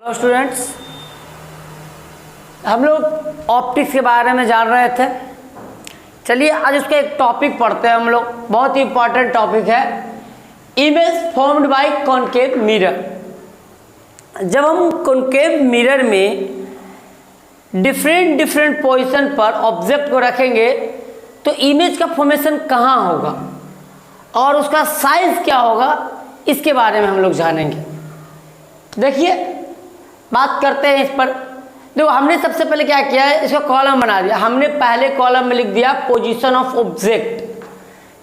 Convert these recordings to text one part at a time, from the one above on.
Hello students, हम लोग optics के बारे में जान रहे थे। चलिए आज उसका एक टॉपिक पढ़ते हैं हम लोग। बहुत ही इंपॉर्टेंट टॉपिक है, image formed by concave mirror. जब हम कॉनकेव मिरर में डिफरेंट पोजीशन पर ऑब्जेक्ट को रखेंगे तो इमेज का फॉर्मेशन कहाँ होगा और उसका साइज क्या होगा, इसके बारे में हम लोग जानेंगे। देखिए, बात करते हैं इस पर। देखो, हमने सबसे पहले क्या किया है, इसका कॉलम बना दिया। हमने पहले कॉलम में लिख दिया पोजीशन ऑफ ऑब्जेक्ट,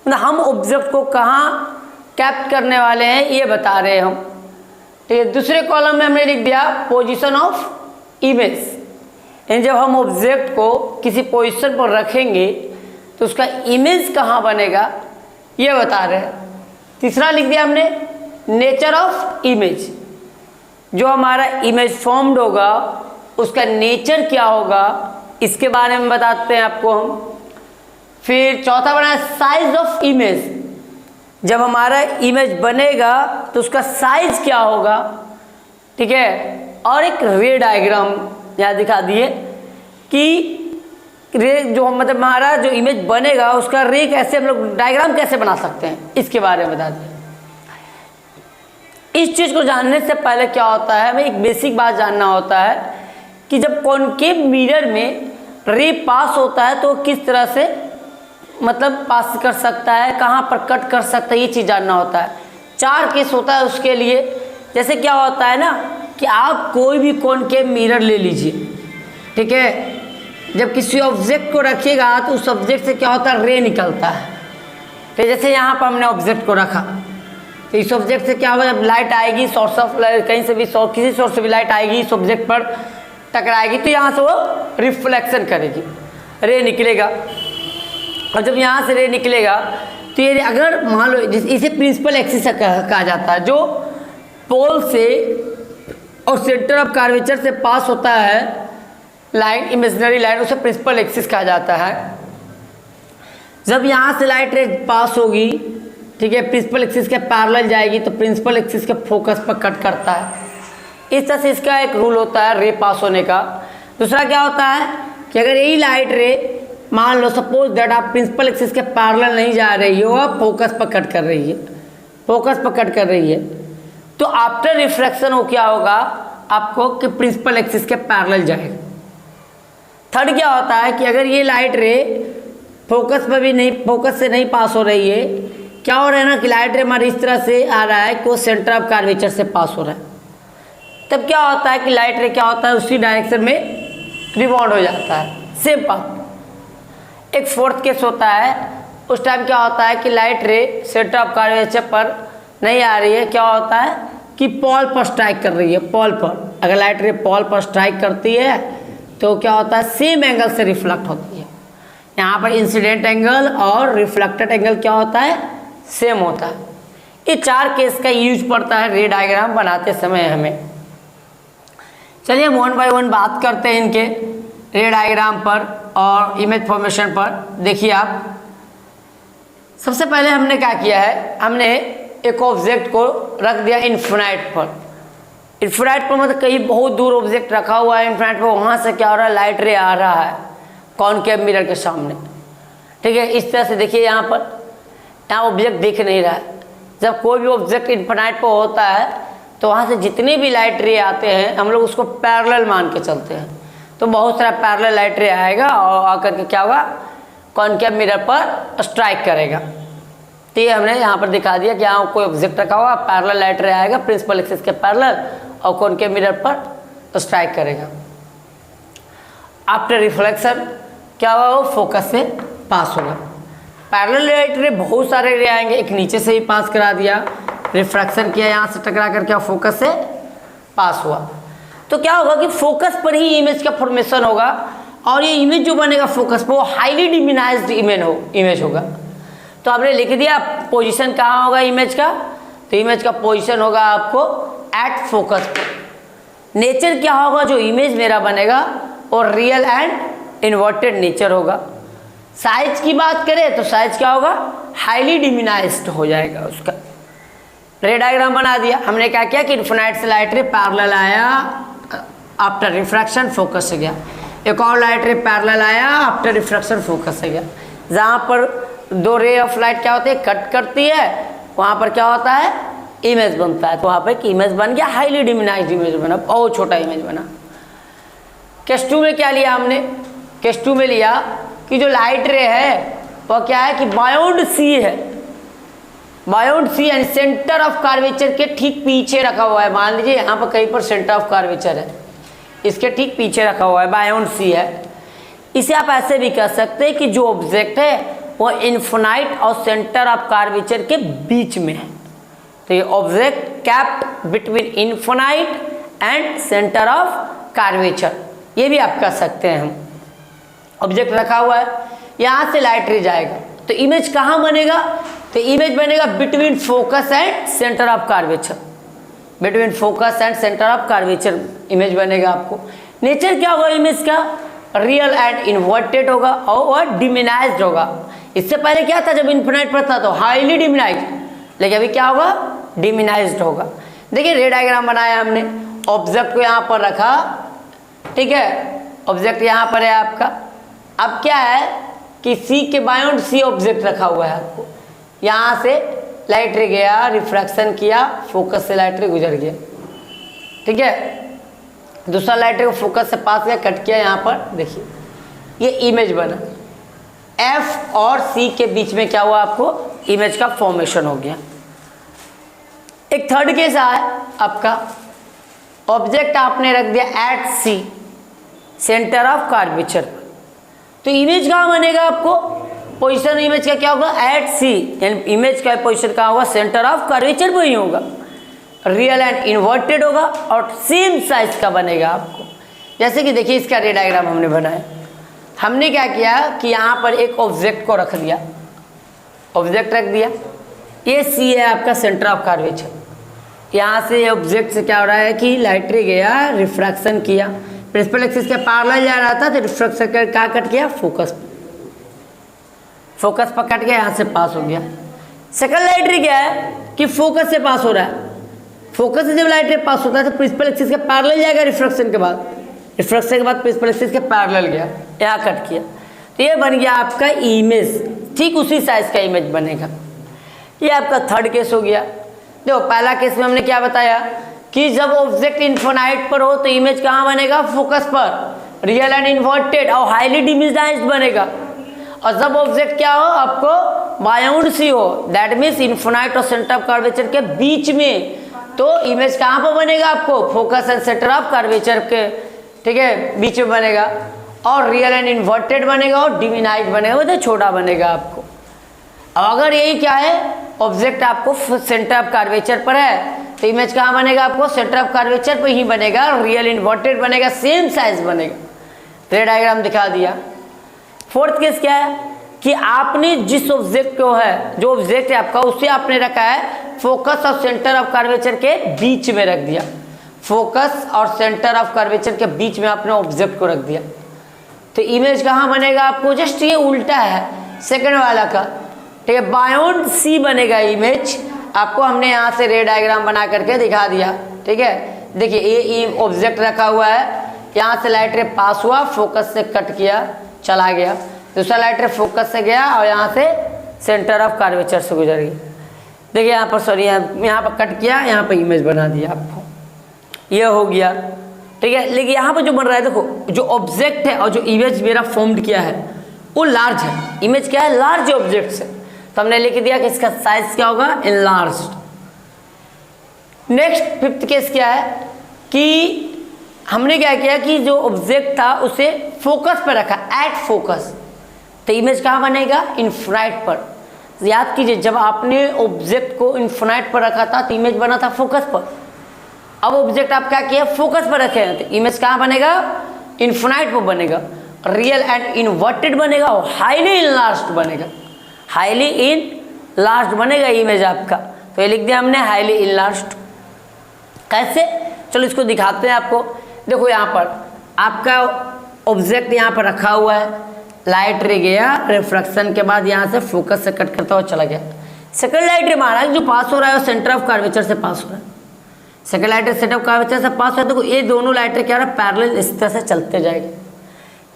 मतलब हम ऑब्जेक्ट को कहाँ कैप्ट करने वाले हैं ये बता रहे हैं हम। ठीक है, दूसरे कॉलम में हमने लिख दिया पोजीशन ऑफ इमेज, यानी जब हम ऑब्जेक्ट को किसी पोजीशन पर रखेंगे तो उसका इमेज कहाँ बनेगा ये बता रहे हैं। तीसरा लिख दिया हमने नेचर ऑफ इमेज, जो हमारा इमेज फॉर्म्ड होगा उसका नेचर क्या होगा इसके बारे में बताते हैं आपको हम। फिर चौथा बनाया साइज ऑफ इमेज, जब हमारा इमेज बनेगा तो उसका साइज क्या होगा। ठीक है, और एक रे डायग्राम यहाँ दिखा दिए कि रे जो मतलब हमारा जो इमेज बनेगा उसका रे कैसे, हम लोग डायग्राम कैसे बना सकते हैं इसके बारे में बता दिए। इस चीज़ को जानने से पहले क्या होता है, हमें एक बेसिक बात जानना होता है कि जब कॉनकेव मिरर में रे पास होता है तो किस तरह से मतलब पास कर सकता है, कहाँ पर कट कर सकता है, ये चीज़ जानना होता है। 4 केस होता है उसके लिए। जैसे क्या होता है ना कि आप कोई भी कॉनकेव मिरर ले लीजिए, ठीक है, जब किसी ऑब्जेक्ट को रखिएगा तो उस ऑब्जेक्ट से क्या होता है, रे निकलता है। तो जैसे यहाँ पर हमने ऑब्जेक्ट को रखा तो इस ऑब्जेक्ट से क्या होगा, जब लाइट आएगी सोर्स ऑफ कहीं से भी किसी सोर्स से भी लाइट आएगी इस ऑब्जेक्ट पर टकराएगी तो यहाँ से वो रिफ्लेक्शन करेगी, रे निकलेगा। और जब यहाँ से रे निकलेगा तो ये अगर मान लो इसे प्रिंसिपल एक्सिस कहा जाता है, जो पोल से और सेंटर ऑफ कर्वेचर से पास होता है लाइन, इमेजिनरी लाइन, उसे प्रिंसिपल एक्सिस कहा जाता है। जब यहाँ से लाइट रे पास होगी, ठीक है, प्रिंसिपल एक्सिस के पैरेलल जाएगी तो प्रिंसिपल एक्सिस के फोकस पर कट करता है। इस तरह से इसका एक रूल होता है रे पास होने का। दूसरा क्या होता है कि अगर यही लाइट रे मान लो सपोज दैट आप प्रिंसिपल एक्सिस के पैरेलल नहीं जा रही हो, आप फोकस पर कट कर रही है, फोकस पर कट कर रही है, तो आफ्टर रिफ्रैक्शन वो क्या होगा आपको कि प्रिंसिपल एक्सिस के पैरेलल जाएगा। थर्ड क्या होता है कि अगर ये लाइट रे फोकस पर भी नहीं, फोकस से नहीं पास हो रही है, क्या हो रहा है ना कि लाइट रे हमारे इस तरह से आ रहा है कि वो सेंटर ऑफ कर्वेचर से पास हो रहा है, तब क्या होता है कि लाइट रे क्या होता है उसी डायरेक्शन में रिबाउंड हो जाता है, सेम पाथ। एक फोर्थ केस होता है, उस टाइम क्या होता है कि लाइट रे सेंटर ऑफ कर्वेचर पर नहीं आ रही है, क्या होता है कि पॉल पर स्ट्राइक कर रही है। पॉल पर अगर लाइट रे पॉल पर स्ट्राइक करती है तो क्या होता है, सेम एंगल से रिफ्लेक्ट होती है। यहाँ पर इंसिडेंट एंगल और रिफ्लेक्टेड एंगल क्या होता है, सेम होता है। ये 4 केस का यूज पड़ता है रे डायग्राम बनाते समय हमें। चलिए हम 1 बाय 1 बात करते हैं इनके रे डायग्राम पर और इमेज फॉर्मेशन पर। देखिए आप, सबसे पहले हमने क्या किया है, हमने एक ऑब्जेक्ट को रख दिया इन्फिनाइट पर। इन्फिनाइट पर मतलब कहीं बहुत दूर ऑब्जेक्ट रखा हुआ है इन्फिनाइट पर, वहाँ से क्या हो रहा है, लाइट रे आ रहा है कॉनकेव मिरर के सामने। ठीक है, इस तरह से देखिए यहाँ पर, यहाँ ऑब्जेक्ट दिख नहीं रहा है। जब कोई भी ऑब्जेक्ट इन्फिनाइट पर होता है तो वहाँ से जितने भी लाइट रे आते हैं हम लोग उसको पैरेलल मान के चलते हैं, तो बहुत सारा पैरेलल लाइट रे आएगा और आकर के क्या होगा, कॉनकेव मिरर पर स्ट्राइक करेगा। तो ये हमने यहाँ पर दिखा दिया कि यहाँ कोई ऑब्जेक्ट रखा हुआ, पैरेलल लाइट रे आएगा प्रिंसिपल एक्सिस के पैरेलल और कॉनकेव मिरर पर स्ट्राइक करेगा। आफ्टर रिफ्लेक्शन क्या होगा, वो फोकस से पास होगा। पैरेलल लाइट रे बहुत सारे रे आएंगे, एक नीचे से ही पास करा दिया, रिफ्रैक्शन किया, यहाँ से टकरा करके फोकस से पास हुआ, तो क्या होगा कि फोकस पर ही इमेज का फॉर्मेशन होगा और ये इमेज जो बनेगा फोकस पर वो हाईली डिमिनाइज्ड इमेज होगा। तो आपने लिख दिया पोजीशन कहाँ होगा इमेज का, तो इमेज का पोजीशन होगा आपको एट फोकस पर। नेचर क्या होगा, जो इमेज मेरा बनेगा और रियल एंड इन्वर्टेड नेचर होगा। साइज की बात करें तो साइज क्या होगा, हाईली डिमिनाइज्ड हो जाएगा उसका। रे डायग्राम बना दिया। हमने क्या किया कि इन्फिनाइट से लाइट रे पैरेलल आया, आफ्टर रिफ्रैक्शन फोकस से गया। एक और लाइट रे पैरेलल आया, आफ्टर रिफ्रैक्शन फोकस से गया। जहाँ पर दो रे ऑफ लाइट क्या होती है, कट करती है, वहाँ पर क्या होता है, इमेज बनता है। तो वहाँ पर एक इमेज बन गया, हाईली डिमिनाइज्ड इमेज बना, बहुत छोटा इमेज बना। केस 2 में क्या लिया हमने, केस 2 में लिया कि जो लाइट रे है वह क्या है कि बाउंड सी है, बाउंड सी यानी सेंटर ऑफ कर्वेचर के ठीक पीछे रखा हुआ है। मान लीजिए यहाँ पर कहीं पर सेंटर ऑफ कर्वेचर है, इसके ठीक पीछे रखा हुआ है, बाउंड सी है। इसे आप ऐसे भी कह सकते हैं कि जो ऑब्जेक्ट है वो इन्फिनाइट और सेंटर ऑफ कर्वेचर के बीच में है। तो ये object kept between infinite and centre of curvature, ये भी आप कह सकते हैं। हम ऑब्जेक्ट रखा हुआ है, यहाँ से लाइट रे जाएगा तो इमेज कहाँ बनेगा, तो इमेज बनेगा between focus and centre of curvature, between focus and centre of curvature image बनेगा। आपको नेचर क्या होगा इमेज का, रियल एंड इन्वर्टेड होगा और वह डिमिनाइज्ड होगा। इससे पहले क्या था, जब इन्फिनाइट पर था तो हाईली डिमिनाइज्ड, लेकिन अभी क्या होगा, डिमिनाइज्ड होगा। देखिए रे डायग्राम बनाया हमने, ऑब्जेक्ट को यहाँ पर रखा, ठीक है, ऑब्जेक्ट यहाँ पर है आपका। अब क्या है कि सी के बाउंड सी ऑब्जेक्ट रखा हुआ है आपको, यहाँ से लाइट रे गया, रिफ्रैक्शन किया, फोकस से लाइट रे गुजर गया, ठीक है। दूसरा लाइट रे को फोकस से पास किया, कट किया, यहाँ पर देखिए ये इमेज बना। एफ और सी के बीच में क्या हुआ, आपको इमेज का फॉर्मेशन हो गया। एक थर्ड केस आया आपका, ऑब्जेक्ट आपने रख दिया at C, center of curvature, तो इमेज कहाँ बनेगा, आपको पोजीशन इमेज का क्या होगा, एट सी, यानी इमेज का पोजीशन कहाँ होगा, सेंटर ऑफ कर्वेचर पर ही होगा, रियल एंड इन्वर्टेड होगा और सेम साइज का बनेगा आपको। जैसे कि देखिए इसका रे डायग्राम हमने बनाया, हमने क्या किया कि यहाँ पर एक ऑब्जेक्ट को रख दिया, ऑब्जेक्ट रख दिया, ये सी है आपका सेंटर ऑफ कर्वेचर। यहाँ से ऑब्जेक्ट से क्या हो रहा है कि लाइट रे गया, रिफ्रैक्शन किया, प्रिंसिपल एक्सिस के पैरेलल जा रहा था तो रिफ्रैक्शन कर क्या कट गया, फोकस, फोकस पर कट गया, यहाँ से पास हो गया। सेकंड लाइट रे क्या है कि फोकस से पास हो रहा है, फोकस से जब लाइट रे पास होता है तो प्रिंसिपल एक्सिस के पैरेलल जाएगा, रिफ्रैक्शन के बाद, रिफ्रैक्शन के बाद प्रिंसिपल एक्सिस के पैरेलल गया, यहाँ कट किया, तो ये बन गया आपका इमेज, ठीक उसी साइज का इमेज बनेगा। ये आपका थर्ड केस हो गया। देखो पहला केस में हमने क्या बताया कि जब ऑब्जेक्ट इन्फिनाइट पर हो तो इमेज कहाँ बनेगा, फोकस पर, रियल एंड इन्वर्टेड और हाईली डिमिनाइज्ड बनेगा। और जब ऑब्जेक्ट क्या हो, आपको बाउंड सी हो, दैट मीन्स इन्फिनाइट और सेंटर ऑफ कर्वेचर के बीच में, तो इमेज कहाँ पर बनेगा, आपको focus and centre of curvature के, ठीक है, बीच में बनेगा। और रियल एंड इन्वर्टेड बनेगा और डिमिनाइज्ड बनेगा, मतलब छोटा बनेगा आपको। अब अगर यही क्या है, ऑब्जेक्ट आपको सेंटर ऑफ कर्वेचर पर है तो इमेज कहाँ बनेगा, आपको सेंटर ऑफ कर्वेचर पर ही बनेगा, रियल इन्वर्टेड बनेगा, सेम साइज बनेगा। तो ये डायग्राम दिखा दिया। फोर्थ केस क्या है कि आपने जिस ऑब्जेक्ट को है, जो ऑब्जेक्ट है आपका, उसे आपने रखा है फोकस और सेंटर ऑफ कर्वेचर के बीच में रख दिया, फोकस और सेंटर ऑफ कर्वेचर के बीच में आपने ऑब्जेक्ट को रख दिया, तो इमेज कहाँ बनेगा, आपको जस्ट ये उल्टा है सेकंड वाला का, ठीक है, बाउंड सी बनेगा इमेज। आपको हमने यहाँ से रे डायग्राम बना करके दिखा दिया, ठीक है। देखिए ये ऑब्जेक्ट रखा हुआ है, यहाँ से लाइट रे पास हुआ, फोकस से कट किया, चला गया, दूसरा लाइट रे फोकस से गया और यहाँ से सेंटर ऑफ कर्वेचर से गुजर गया। देखिए यहाँ पर सॉरी, यहाँ पर कट किया, यहाँ पर इमेज बना दिया आपको, ये हो गया, ठीक है। लेकिन यहाँ पर जो बन रहा है, देखो जो ऑब्जेक्ट है और जो इमेज मेरा फॉर्म्ड किया है वो लार्ज है, इमेज क्या है, लार्ज ऑब्जेक्ट से, तो हमने लिख दिया कि इसका साइज क्या होगा, इनलार्ज्ड। नेक्स्ट फिफ्थ केस क्या है कि हमने क्या किया कि जो ऑब्जेक्ट था उसे फोकस पर रखा, एट फोकस, तो इमेज कहाँ बनेगा, इन्फिनाइट पर। याद कीजिए जब आपने ऑब्जेक्ट को इन्फिनाइट पर रखा था तो इमेज बना था फोकस पर, अब ऑब्जेक्ट आप क्या किया, फोकस पर रखे हैं, तो इमेज कहाँ बनेगा, इन्फिनाइट पर बनेगा, रियल एंड इन्वर्टेड बनेगा और हाईली इनलार्ज्ड बनेगा, हाईली इनलार्ज्ड बनेगा इमेज आपका। तो ये लिख दिया हमने हाईली इनलार्ज्ड। कैसे, चलो इसको दिखाते हैं आपको। देखो यहाँ पर आपका ऑब्जेक्ट यहाँ पर रखा हुआ है, लाइट रे गया, रिफ्रैक्शन के बाद यहाँ से फोकस से कट करता हुआ चला गया, सेकंड लाइट रे माना जो पास हो रहा है वो सेंटर ऑफ कर्वेचर से पास हो रहा है। सेकंड लाइट रे सेंटर ऑफ कर्वेचर से पास हो रहा है, तो ये दोनों लाइटें क्या है पैरेलल इस तरह से चलते जाएंगे,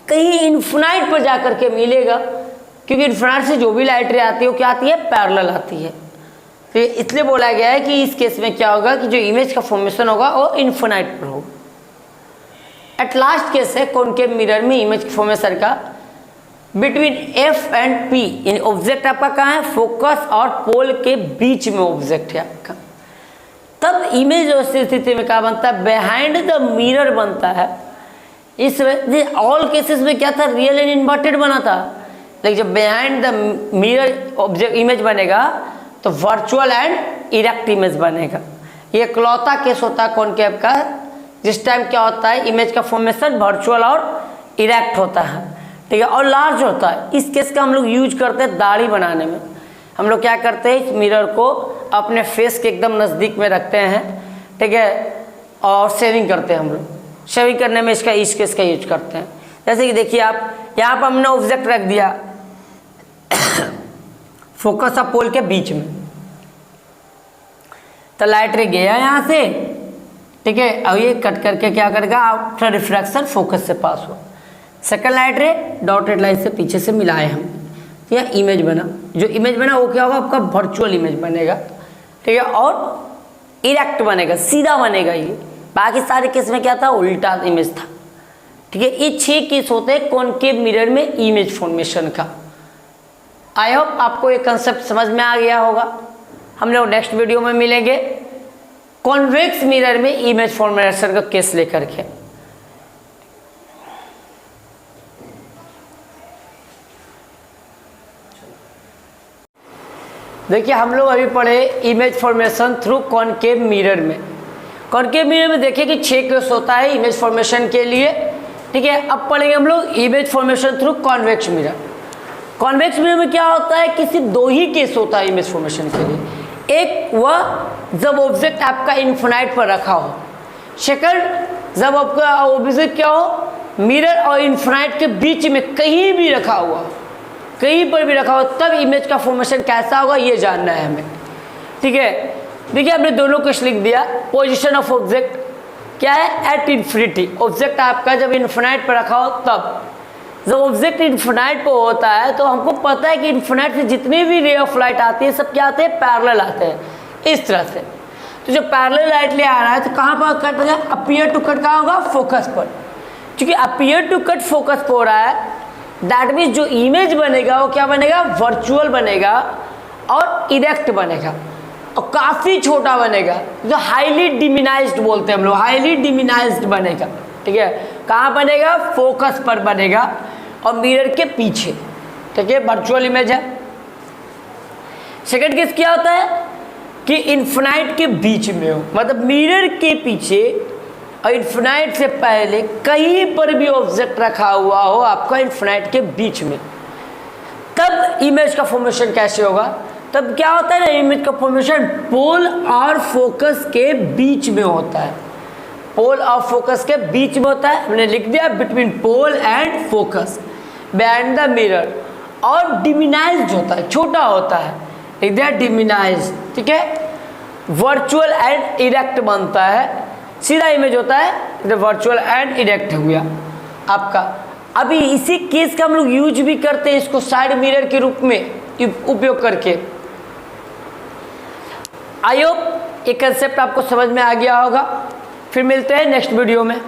कहीं इन्फिनाइट पर जाकर के मिलेगा, क्योंकि इन्फिनाइट से जो भी लाइटें आती है वो क्या आती है, पैरेलल आती है। तो इसलिए बोला गया है कि इस केस में क्या होगा कि जो इमेज का फॉर्मेशन होगा वो इन्फिनाइट पर होगा। एट लास्ट केस है कॉनकेव मिरर में इमेज फॉर्मेशन का बिटवीन एफ एंड पी, यानी ऑब्जेक्ट आपका कहाँ है, फोकस और पोल के बीच में ऑब्जेक्ट है आपका। तब इमेज उस स्थिति में क्या बनता है, बिहाइंड द मिरर बनता है। इस ऑल केसेस में क्या था, रियल एंड इन्वर्टेड बना था, लेकिन जब behind the mirror object image बनेगा तो वर्चुअल एंड इरेक्ट इमेज बनेगा। ये इकलौता केस होता है कॉनकेव का जिस टाइम क्या होता है, इमेज का फॉर्मेशन वर्चुअल और इरेक्ट होता है, ठीक है, और लार्ज होता है। इस केस का हम लोग यूज करते हैं दाढ़ी बनाने में। हम लोग क्या करते हैं, इस मिरर को अपने फेस के एकदम नज़दीक में रखते हैं, ठीक है, और शेविंग करते हैं। हम लोग शेविंग करने में इसका इस केस का यूज करते हैं। जैसे कि देखिए आप यहाँ पर हमने ऑब्जेक्ट रख दिया फोकस और पोल के बीच में, तो लाइट रे गया यहाँ से, ठीक है, अब ये कट करके क्या करेगा, आफ्टर रिफ्रैक्शन फोकस से पास हो, सेकंड लाइट रे डॉटेड लाइन से पीछे से मिलाए हम, यह इमेज बना। जो इमेज बना वो क्या होगा, आपका वर्चुअल इमेज बनेगा, ठीक है, और इरेक्ट बनेगा, सीधा बनेगा। ये बाकी सारे केस में क्या था, उल्टा इमेज था, ठीक है। ये 6 केस होते हैं कॉनकेव मिरर में इमेज फॉर्मेशन का। आई होप आपको ये कंसेप्ट समझ में आ गया होगा। हम लोग नेक्स्ट वीडियो में मिलेंगे कॉन्वेक्स मिरर में इमेज फॉर्मेशन का केस लेकर के। देखिए हम लोग अभी पढ़े image formation through concave mirror में। कॉनकेव मिरर में देखिए कि 6 केस होता है इमेज फॉर्मेशन के लिए, ठीक है। अब पढ़ेंगे हम लोग image formation through convex mirror. Convex mirror में क्या होता है कि सिर्फ 2 ही केस होता है इमेज फॉर्मेशन के लिए। एक वह जब ऑब्जेक्ट आपका इन्फिनाइट पर रखा हो, सेकंड जब आपका ऑब्जेक्ट क्या हो, मिरर और इन्फिनाइट के बीच में कहीं भी रखा हुआ, कहीं पर भी रखा हो, तब इमेज का फॉर्मेशन कैसा होगा ये जानना है हमें, ठीक है। देखिए हमने दोनों केस लिख दिया। पोजीशन ऑफ ऑब्जेक्ट क्या है, एट इन्फिनिटी, ऑब्जेक्ट आपका जब इन्फिनाइट पर रखा हो तब। जब ऑब्जेक्ट इन्फिनाइट पर होता है तो हमको पता है कि इन्फिनाइट से जितनी भी रे ऑफ लाइट आती है सब क्या आते हैं, पैरेलल आते हैं, इस तरह से। तो जब पैरेलल लाइट ले आ रहा है तो कहाँ पर कट होगा, अपीयर टू कट कहाँ होगा, फोकस पर। क्योंकि अपीयर टू कट फोकस पर हो रहा है, दैट मीन्स जो इमेज बनेगा वो क्या बनेगा, वर्चुअल बनेगा और इरेक्ट बनेगा और काफ़ी छोटा बनेगा, जो हाईली डिमिनाइज्ड बोलते हैं हम लोग, हाईली डिमिनाइज्ड बनेगा, ठीक है। कहाँ बनेगा, फोकस पर बनेगा और मिरर के पीछे, ठीक है, वर्चुअल इमेज है। सेकंड केस क्या होता है कि इन्फिनाइट के बीच में हो, मतलब मिरर के पीछे और इन्फिनाइट से पहले कहीं पर भी ऑब्जेक्ट रखा हुआ हो आपका इन्फिनाइट के बीच में, तब इमेज का फॉर्मेशन कैसे होगा, तब क्या होता है ना, इमेज का फॉर्मेशन पोल और फोकस के बीच में होता है। पोल और फोकस के बीच में होता है, हमने लिख दिया between pole and focus behind the mirror, और डिमिनाइज्ड होता है, छोटा होता है, लिख दिया डिमिनाइज्ड, ठीक है। वर्चुअल एंड इरेक्ट बनता है, सीधा इमेज होता है, वर्चुअल एंड इरेक्ट हो गया आपका। अभी इसी केस का हम लोग यूज भी करते हैं इसको साइड मिरर के रूप में उपयोग करके। आई होप ये कंसेप्ट आपको समझ में आ गया होगा। फिर मिलते हैं नेक्स्ट वीडियो में।